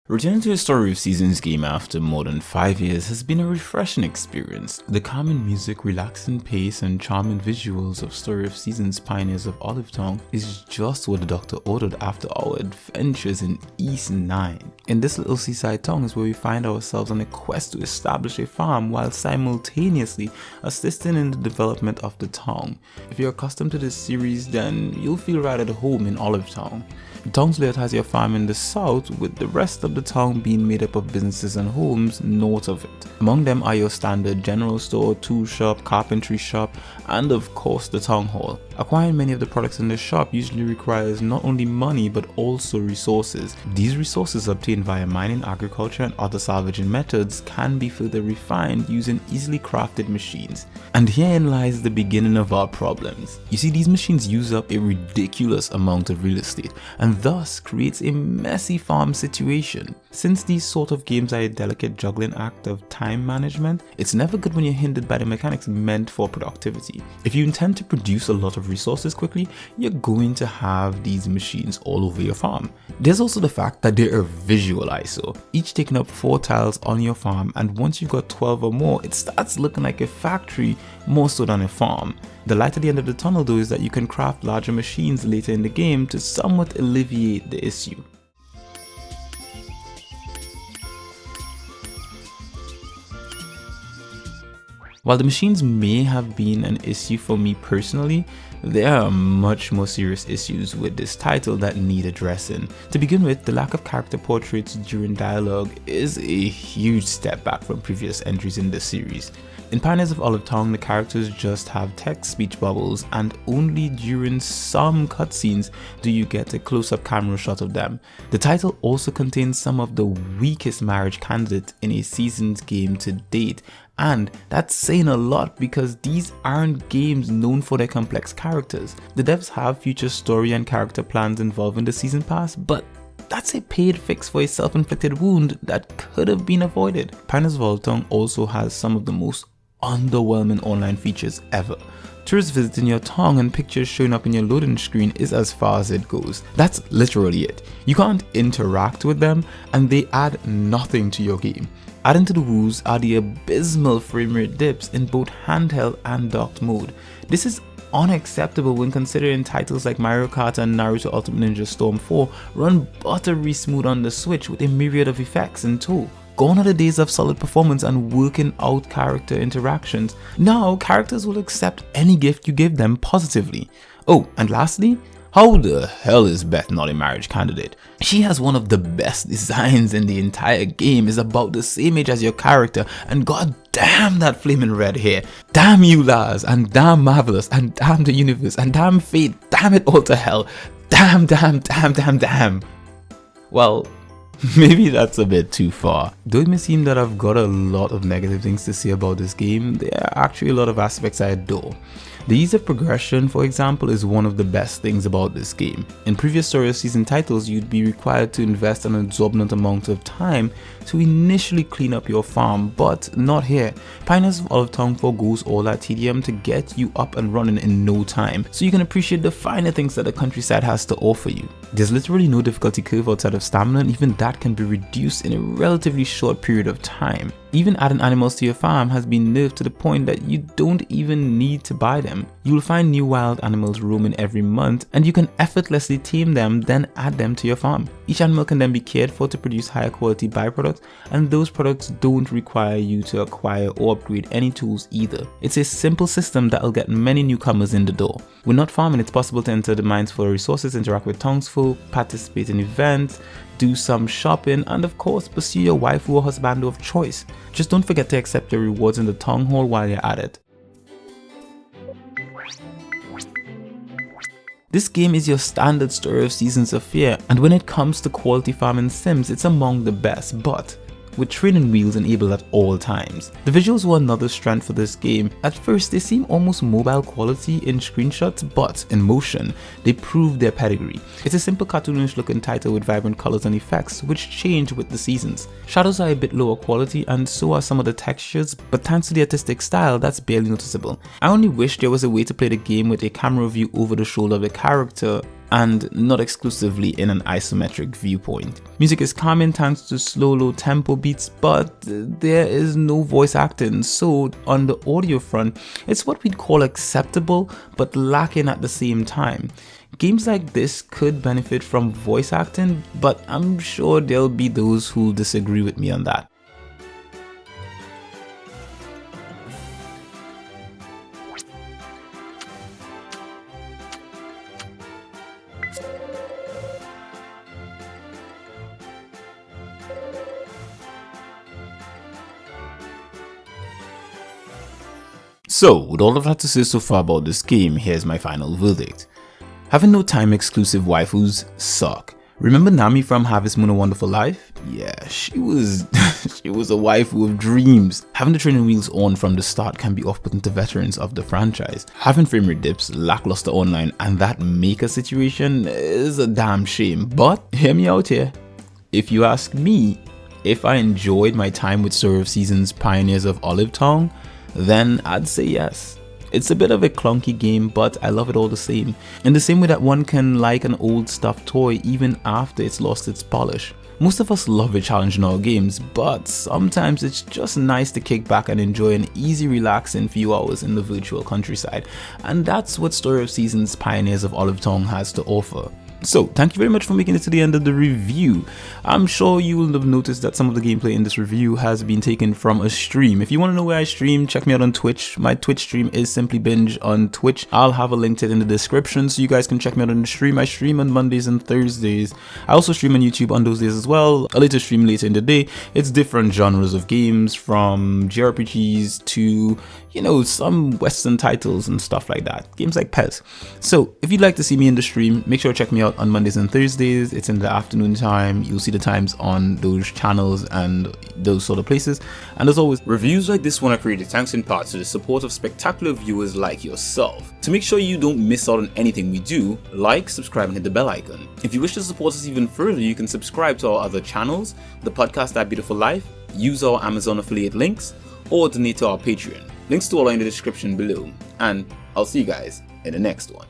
Returning to a Story of Seasons game after more than 5 years has been a refreshing experience. The calming music, relaxing pace, and charming visuals of Story of Seasons Pioneers of Olive Tongue is just what the doctor ordered after our adventures in East 9. In this little seaside town is where we find ourselves on a quest to establish a farm while simultaneously assisting in the development of the town. If you're accustomed to this series, then you'll feel right at home in Olive Town. The town's layout has your farm in the south, with the rest of the town being made up of businesses and homes north of it. Among them are your standard general store, tool shop, carpentry shop, and of course the town hall. Acquiring many of the products in the shop usually requires not only money but also resources. These resources obtained via mining, agriculture, and other salvaging methods can be further refined using easily crafted machines. And herein lies the beginning of our problems. You see, these machines use up a ridiculous amount of real estate and thus creates a messy farm situation. Since these sort of games are a delicate juggling act of time management, it's never good when you're hindered by the mechanics meant for productivity. If you intend to produce a lot of resources quickly, you're going to have these machines all over your farm. There's also the fact that they are visual ISO, each taking up 4 tiles on your farm, and once you've got 12 or more, it starts looking like a factory more so than a farm. The light at the end of the tunnel though is that you can craft larger machines later in the game to somewhat alleviate the issue. While the machines may have been an issue for me personally, there are much more serious issues with this title that need addressing. To begin with, the lack of character portraits during dialogue is a huge step back from previous entries in the series. In Pioneers of Olive Tongue, the characters just have text speech bubbles, and only during some cutscenes do you get a close-up camera shot of them. The title also contains some of the weakest marriage candidates in a seasoned game to date, and that's saying a lot because these aren't games known for their complex characters. The devs have future story and character plans involving the season pass, but that's a paid fix for a self-inflicted wound that could have been avoided. Pioneers of Olive Tongue also has some of the most underwhelming online features ever. Tourists visiting your town and pictures showing up in your loading screen is as far as it goes. That's literally it. You can't interact with them and they add nothing to your game. Adding to the woes are the abysmal framerate dips in both handheld and docked mode. This is unacceptable when considering titles like Mario Kart and Naruto Ultimate Ninja Storm 4 run buttery smooth on the Switch with a myriad of effects in tow. Gone are the days of solid performance and working out character interactions. Now, characters will accept any gift you give them positively. Oh, and lastly, how the hell is Beth not a marriage candidate? She has one of the best designs in the entire game, is about the same age as your character, and god damn that flaming red hair. Damn you Lars, and damn Marvelous, and damn the universe, and damn fate, damn it all to hell. Damn. Well, maybe that's a bit too far. Though it may seem that I've got a lot of negative things to say about this game, there are actually a lot of aspects I adore. The ease of progression, for example, is one of the best things about this game. In previous Story of Season titles, you'd be required to invest an exorbitant amount of time to initially clean up your farm, but not here. Pioneers of Olive Tongue forgoes all that tedium to get you up and running in no time, so you can appreciate the finer things that the countryside has to offer you. There's literally no difficulty curve outside of stamina, and even that can be reduced in a relatively short period of time. Even adding animals to your farm has been nerfed to the point that you don't even need to buy them. You will find new wild animals roaming every month, and you can effortlessly tame them, then add them to your farm. Each animal can then be cared for to produce higher quality byproducts, and those products don't require you to acquire or upgrade any tools either. It's a simple system that will get many newcomers in the door. When not farming, it's possible to enter the mines for resources, interact with townsfolk, participate in events, do some shopping, and of course pursue your waifu or husbando of choice. Just don't forget to accept your rewards in the town hall while you're at it. This game is your standard Story of Seasons affair, and when it comes to quality farming sims, it's among the best, but with training wheels enabled at all times. The visuals were another strength for this game. At first they seem almost mobile quality in screenshots, but in motion they prove their pedigree. It's a simple cartoonish looking title with vibrant colors and effects which change with the seasons. Shadows are a bit lower quality and so are some of the textures, but thanks to the artistic style that's barely noticeable. I only wish there was a way to play the game with a camera view over the shoulder of the character and not exclusively in an isometric viewpoint. Music is calming thanks to slow, low tempo beats, but there is no voice acting, so on the audio front, it's what we'd call acceptable, but lacking at the same time. Games like this could benefit from voice acting, but I'm sure there'll be those who'll disagree with me on that. So, with all of that to say so far about this game, here's my final verdict. Having no time exclusive waifus suck. Remember Nami from Harvest Moon: A Wonderful Life? Yeah, she was she was a waifu of dreams. Having the training wheels on from the start can be off-putting to veterans of the franchise. Having frame rate dips, lackluster online, and that maker situation is a damn shame. But hear me out here. If you ask me, if I enjoyed my time with Story of Seasons Pioneers of Olive Tongue, then I'd say yes. It's a bit of a clunky game, but I love it all the same. In the same way that one can like an old stuffed toy even after it's lost its polish. Most of us love a challenge in our games, but sometimes it's just nice to kick back and enjoy an easy, relaxing few hours in the virtual countryside. And that's what Story of Seasons Pioneers of Olive Tongue has to offer. So, thank you very much for making it to the end of the review. I'm sure you will have noticed that some of the gameplay in this review has been taken from a stream. If you want to know where I stream, check me out on Twitch. My Twitch stream is Simply Binge on Twitch. I'll have a link to it in the description so you guys can check me out on the stream. I stream on Mondays and Thursdays. I also stream on YouTube on those days as well. A later stream later in the day. It's different genres of games, from JRPGs to, you know, some Western titles and stuff like that. Games like PES. So, if you'd like to see me in the stream, make sure to check me out on Mondays and Thursdays. It's in the afternoon time. You'll see the times on those channels and those sort of places. And as always, reviews like this one are created thanks in part to the support of spectacular viewers like yourself. To make sure you don't miss out on anything we do, like, subscribe, and hit the bell icon. If you wish to support us even further, you can subscribe to our other channels, the podcast That Beautiful Life, use our Amazon affiliate links, or donate to our Patreon. Links to all are in the description below. And I'll see you guys in the next one.